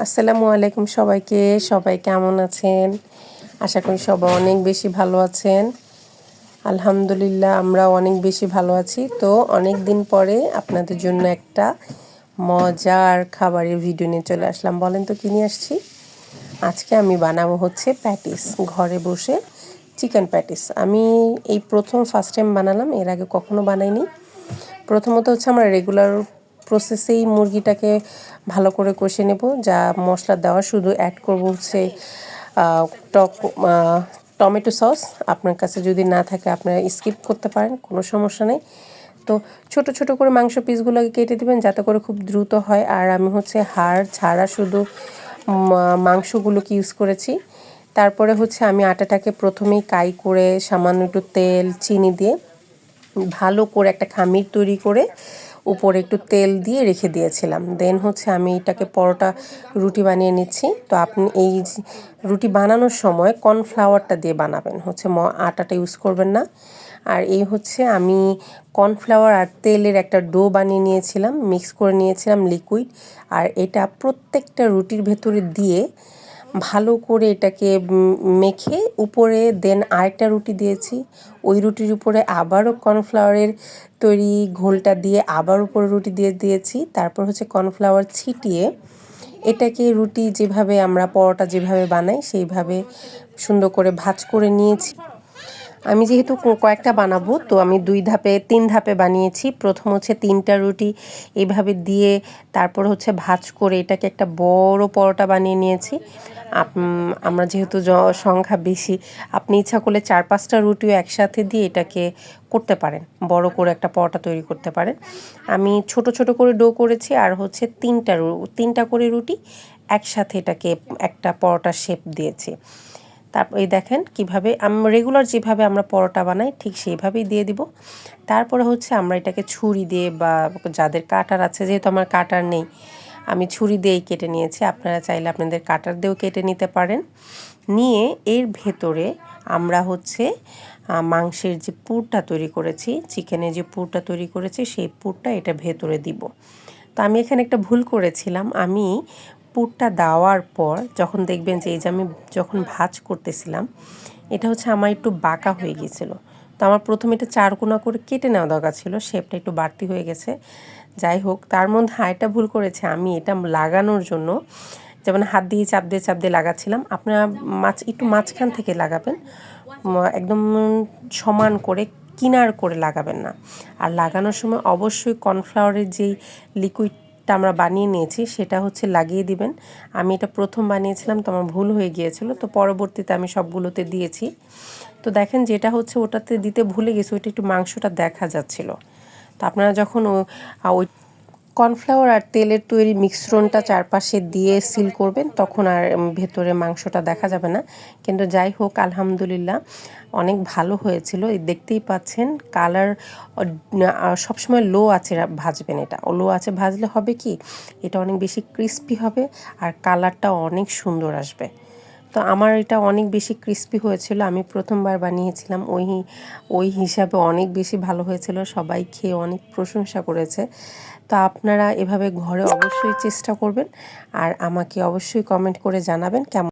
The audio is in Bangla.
আসসালামু আলাইকুম সবাইকে। সবাই কেমন আছেন? আশা করি সবাই অনেক বেশি ভালো আছেন। আলহামদুলিল্লাহ আমরাও অনেক বেশি ভালো আছি। তো অনেক দিন পরে আপনাদের জন্য একটা মজার খাবারের ভিডিও নিয়ে চলে আসলাম। বলেন তো কী নিয়ে আসছি? আজকে আমি বানাবো হচ্ছে প্যাটিস, ঘরে বসে চিকেন প্যাটিস। আমি এই ফার্স্ট টাইম বানালাম, এর আগে কখনো বানাইনি। প্রথমত হচ্ছে আমরা রেগুলার প্রসেসেই মুরগিটাকে ভালো করে কষে নেব। যা মশলা দেওয়া, শুধু অ্যাড করব হচ্ছে টক টমেটো সস। আপনার কাছে যদি না থাকে আপনারা স্কিপ করতে পারেন, কোনো সমস্যা নেই। তো ছোট ছোট করে মাংস পিসগুলোকে কেটে দেবেন যাতে করে খুব দ্রুত হয়। আর আমি হচ্ছে হাড় ছাড়া শুধু মাংসগুলোকে ইউজ করেছি। তারপরে হচ্ছে আমি আটাটাকে প্রথমেই কাই করে সামান্য একটু তেল চিনি দিয়ে ভালো করে একটা খামির তৈরি করে উপরে একটু তেল দিয়ে রেখে দিয়েছিলাম। দেন হচ্ছে আমি এটাকে পরোটা রুটি বানিয়ে নিচ্ছি। তো আপনি এই রুটি বানানোর সময় কর্নফ্লাওয়ারটা দিয়ে বানাবেন, হচ্ছে আটাটা ইউজ করবেন না। আর এই হচ্ছে আমি কর্নফ্লাওয়ার আর তেলের একটা ডো বানিয়ে নিয়েছিলাম, মিক্স করে নিয়েছিলাম লিকুইড। আর এটা প্রত্যেকটা রুটির ভেতরে দিয়ে ভালো করে এটাকে মেখে উপরে দেন আরেকটা রুটি দিয়েছি। ওই রুটির উপরে আবারও কর্নফ্লাওয়ারের তৈরি ঘোলটা দিয়ে আবার উপরে রুটি দিয়ে দিয়েছি। তারপর হচ্ছে কর্নফ্লাওয়ার ছিটিয়ে এটাকে রুটি যেভাবে আমরা পরোটা যেভাবে বানাই সেইভাবে সুন্দর করে ভাঁজ করে নিয়েছি। আমি যেহেতু কয়েকটা বানাবো, তো আমি 3 ধাপে বানিয়েছি। প্রথম হচ্ছে 3টা রুটি এইভাবে দিয়ে তারপর হচ্ছে ভাঁজ করে এটাকে একটা বড় পরোটা বানিয়ে নিয়েছি। আমরা যেহেতু সংখ্যা বেশি, আপনি ইচ্ছা করলে 4-5টা রুটিও একসাথে দিয়ে এটাকে করতে পারেন, বড় করে একটা পরোটা তৈরি করতে পারেন। আমি ছোট ছোট করে ডো করেছি আর হচ্ছে 3টা করে রুটি একসাথে এটাকে একটা পরোটার শেপ দিয়েছি। তারপর এই দেখেন কীভাবে রেগুলার যেভাবে আমরা পরোটা বানাই ঠিক সেইভাবেই দিয়ে দিব। তারপরে হচ্ছে আমরা এটাকে ছুরি দিয়ে বা যাদের কাটার আছে, যেহেতু আমার কাটার নেই আমি ছুরি দিয়েই কেটে নিয়েছি। আপনারা চাইলে আপনাদের কাটার দিয়েও কেটে নিতে পারেন। নিয়ে এর ভেতরে আমরা হচ্ছে মাংসের যে পুরটা তৈরি করেছি, চিকেনের যে পুরটা তৈরি করেছি সেই পুরটা এটা ভেতরে দিব। তো আমি এখানে একটা ভুল করেছিলাম। আমি পুরটা দেওয়ার পর যখন দেখবেন যে এই যে আমি যখন ভাঁজ করতেছিলাম এটা হচ্ছে আমার একটু বাঁকা হয়ে গিয়েছিল। তো আমার প্রথমে এটা 4 কোনা করে কেটে নেওয়া দরকার ছিল, শেপটা একটু বাড়তি হয়ে গেছে। যাই হোক, তার মধ্যে আরেকটা ভুল করেছে, আমি এটা লাগানোর জন্য যেমন হাত দিয়ে চাপ দিয়ে লাগাচ্ছিলাম। আপনারা একটু মাঝখান থেকে লাগাবেন, একদম সমান করে কিনার করে লাগাবেন না। আর লাগানোর সময় অবশ্যই কর্নফ্লাওয়ারের যেই লিকুইডটা আমরা বানিয়ে নিয়েছি সেটা হচ্ছে লাগিয়ে দিবেন। আমি এটা প্রথম বানিয়েছিলাম তো আমার ভুল হয়ে গিয়েছিল, তো পরবর্তীতে আমি সবগুলোতে দিয়েছি। তো দেখেন যেটা হচ্ছে ওটাতে দিতে ভুলে গেছি, ওইটা একটু মাংসটা দেখা যাচ্ছিল। তো আপনারা যখন ওই কর্নফ্লাওয়ার আর তেলের তৈরি মিশ্রণটা চারপাশে দিয়ে সিল করবেন তখন আর ভেতরে মাংসটা দেখা যাবে না। কিন্তু যাই হোক, আলহামদুলিল্লাহ অনেক ভালো হয়েছিল। দেখতেই পাচ্ছেন কালার সবসময় লো আছে ভাজবেন, এটা লো আছে ভাজলে হবে কি এটা অনেক বেশি ক্রিস্পি হবে আর কালারটা অনেক সুন্দর আসবে। তো আমার এটা অনেক বেশি ক্রিস্পি হয়েছিল, আমি প্রথমবার বানিয়েছিলাম, ওই হিসাবে অনেক বেশি ভালো হয়েছিল। সবাই খেয়ে অনেক প্রশংসা করেছে। তো আপনারা এভাবে ঘরে অবশ্যই চেষ্টা করবেন আর আমাকে অবশ্যই কমেন্ট করে জানাবেন কেমন